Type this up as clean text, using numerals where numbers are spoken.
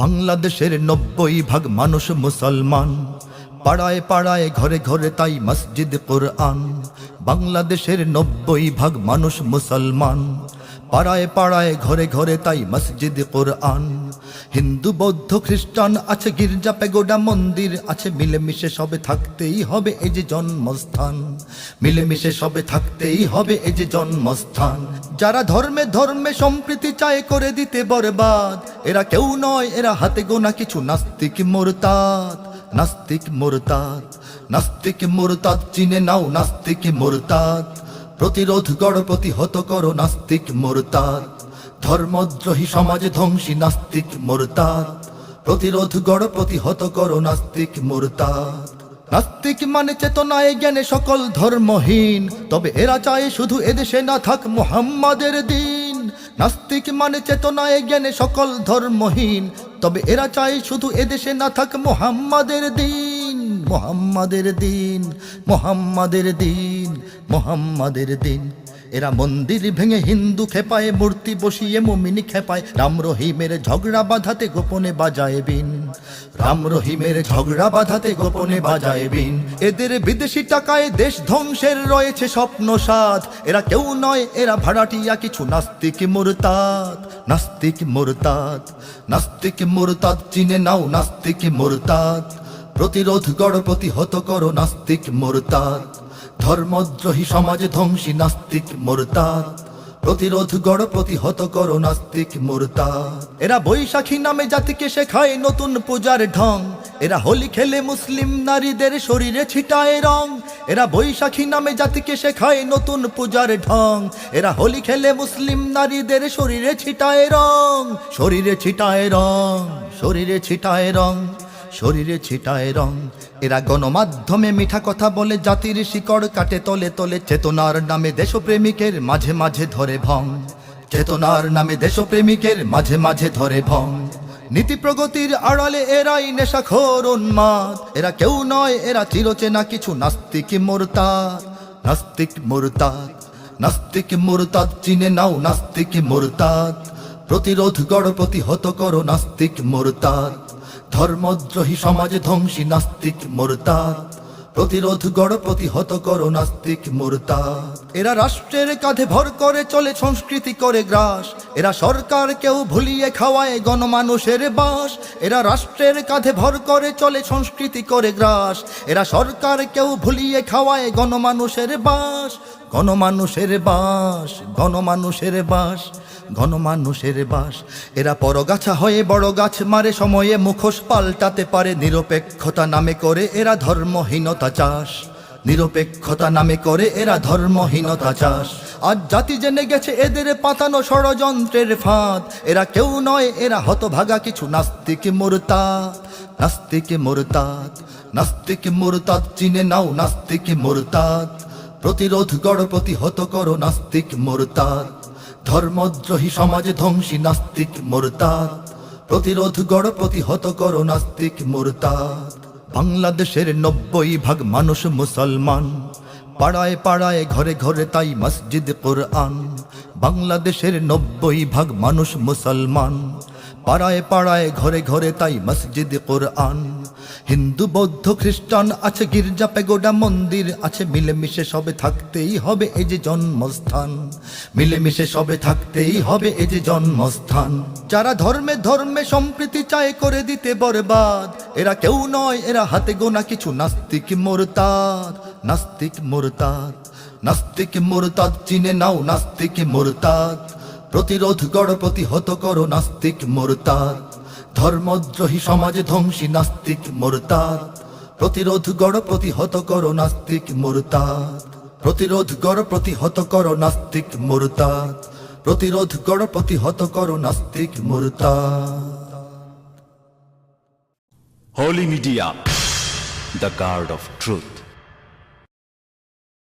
বাংলাদেশের 90% মানুষ মুসলমান, পাড়ায় পাড়ায় ঘরে ঘরে তাই মসজিদ কোরআন। বাংলাদেশের 90% মানুষ মুসলমান, পাড়ায় পাড়ায় ঘরে ঘরে তাই মসজিদ কোরআন। হিন্দু বৌদ্ধ খ্রিস্টান আছে, গির্জা পেগোডা মন্দির আছে, মিলেমিশে সবে থাকতেই হবে এই যে জন্মস্থান। মিলেমিশে সবে থাকতেই হবে এই যে জন্মস্থান। যারা ধর্মে ধর্মে সম্প্রীতি চায় করে দিতে বরবাদ, এরা কেউ নয়, এরা হাতে গোনা কিছু নাস্তিক মুরতাদ। নাস্তিক মুরতাদ, নাস্তিক মুরতাদ চিনে নাও, নাস্তিক মুরতাদ। প্রতিরোধ গড়, প্রতিহত করো নাস্তিক মুরতাদ। ধর্মদ্রোহী সমাজ ধ্বংসী নাস্তিক মুরতাদ। প্রতিরোধ গড়, প্রতিহত করো নাস্তিক মুরতাদ। নাস্তিক মানে চেতনায় জ্ঞানে সকল ধর্মহীন, তবে এরা চায় শুধু এদেশে না থাক মুহাম্মাদের দিন। নাস্তিক মানে চেতনায় জ্ঞানে সকল ধর্মহীন, তবে এরা চায় শুধু এদেশে না থাক মুহাম্মাদের দিন। মুহাম্মাদের দিন, মুহাম্মাদের দিন, মুহাম্মাদের দিন। এরা মন্দির ভেঙে হিন্দু খেপায়, মূর্তি বসিয়ে মুমিন খেপায়। রাম রহিমের ঝগড়া বাঁধাতে গোপনে বাজায় বিন। রাম রহিমের ঝগড়া বাঁধাতে গোপনে বাজায় বিন। এদের বিদেশি টাকায় দেশ ধ্বংসের রয়েছে স্বপ্ন সাথ। এরা কেউ নয়, এরা ভাড়াটিয়া কিছু নাস্তিক মুরতাদ। নাস্তিক মুরতাদ, নাস্তিক মুরতাদ চিনে নাও, নাস্তিক মুরতাদ। প্রতিরোধ গড়, প্রতিহত করো নাস্তিক মুরতাদ। ধর্মদ্রোহী সমাজ ধ্বংসী নাস্তিক মুরতাদ। প্রতিরোধ গড়, প্রতিহত করো নাস্তিক মুরতাদ। এরা বৈশাখী নামে জাতিকে শেখায় নতুন পূজার ঢং। এরা হোলি খেলে মুসলিম নারীদের শরীরে ছিটায় রং। এরা বৈশাখী নামে জাতিকে শেখায় নতুন পূজার ঢং। এরা হোলি খেলে মুসলিম নারীদের শরীরে ছিটায় রং। শরীরে ছিটায় রং, শরীরে ছিটায় রং, শরীরে ছিটায় রং। এরা গণমাধ্যমে মিঠা কথা বলে, জাতির শিকড় কাটে তলে তলে। চেতনার নামে দেশপ্রেমিকের মাঝে মাঝে ধরে ভং। চেতনার নামে দেশপ্রেমিকের মাঝে মাঝে ধরে ভং। নীতি প্রগতির আড়ালে এরাই নেশাখোর উন্মাদ। এরা কেউ নয়, এরা চিরচেনা কিছু নাস্তিক মুরতাদ। নাস্তিক মুরতাদ, নাস্তিক মুরতাদ চিনে নাও, নাস্তিক মুরতাদ। প্রতিরোধ গড়, প্রতিহত করো নাস্তিক মুরতাদ। ধর্মদ্রোহী সমাজ ধ্বংসী নাস্তিক মুরতাদ। প্রতিরোধ গড়, প্রতিহত করো নাস্তিক মুরতাদ। এরা রাষ্ট্রের কাঁধে ভর করে চলে, সংস্কৃতি করে গ্রাস। এরা সরকারকেও ভুলিয়ে খাওয়ায় গণমানুষের বাস। এরা রাষ্ট্রের কাঁধে ভর করে চলে, সংস্কৃতি করে গ্রাস। এরা সরকারকেও ভুলিয়ে খাওয়ায় গণমানুষের বাস। গণমানুষের বাস, গণমানুষের বাস, গণমানুষের বাস। এরা পরগাছা হয়ে বড় গাছ মারে, সময়ে মুখোশ পাল্টাতে পারে। নিরপেক্ষতা নামে করে এরা ধর্মহীনতা চাষ। নিরপেক্ষতা নামে করে এরা ধর্মহীনতা চাষ। আজ জাতি জেনে গেছে এদের পাতানো ষড়যন্ত্রের ফাঁদ। এরা কেউ নয়, এরা হতভাগা কিছু নাস্তিক মুরতাদ। নাস্তিক মুরতাদ, নাস্তিক মুরতাদ চিনে নাও, নাস্তিক মুরতাদ। প্রতিরোধ গড়, প্রতিহত করো নাস্তিক মুরতাদ। ধর্মদ্রোহী সমাজ ধ্বংসী নাস্তিক মুরতাদ। প্রতিরোধ গড়, প্রতিহত করো নাস্তিক মুরতাদ। বাংলাদেশের 90% মানুষ মুসলমান, পাড়ায় পাড়ায় ঘরে ঘরে তাই মসজিদ কোরআন। বাংলাদেশের 90% মানুষ মুসলমান, পাড়ায় পাড়ায় ঘরে ঘরে তাই মসজিদ কোরআন। হিন্দু বৌদ্ধ খ্রিস্টান আছে, গির্জা পেগোডা মন্দির আছে, মিলেমিশে সবে থাকতেই হবে এই যে জন্মস্থান। মিলেমিশে সবে থাকতেই হবে এই যে জন্মস্থান। যারা ধর্মে ধর্মে সম্প্রীতি চায় করে দিতে বরবাদ, এরা কেউ নয়, এরা হাতে গোনা কিছু নাস্তিক মুরতাদ। নাস্তিক মুরতাদ, নাস্তিক মুরতাদ চিনে নাও, নাস্তিক মুরতাদ। প্রতিরোধ গড়, প্রতিহত করো নাস্তিক মুরতাদ। ধর্মদ্রোহী সমাজ ধ্বংসী নাস্তিক মুরতাদ। প্রতিরোধ গড়, প্রতিহত করো নাস্তিক মুরতাদ। প্রতিরোধ গড়, প্রতিহত করো নাস্তিক মুরতাদ। প্রতিরোধ গড়, প্রতিহত করো নাস্তিক মুরতাদ। Holy Media, the guard of truth.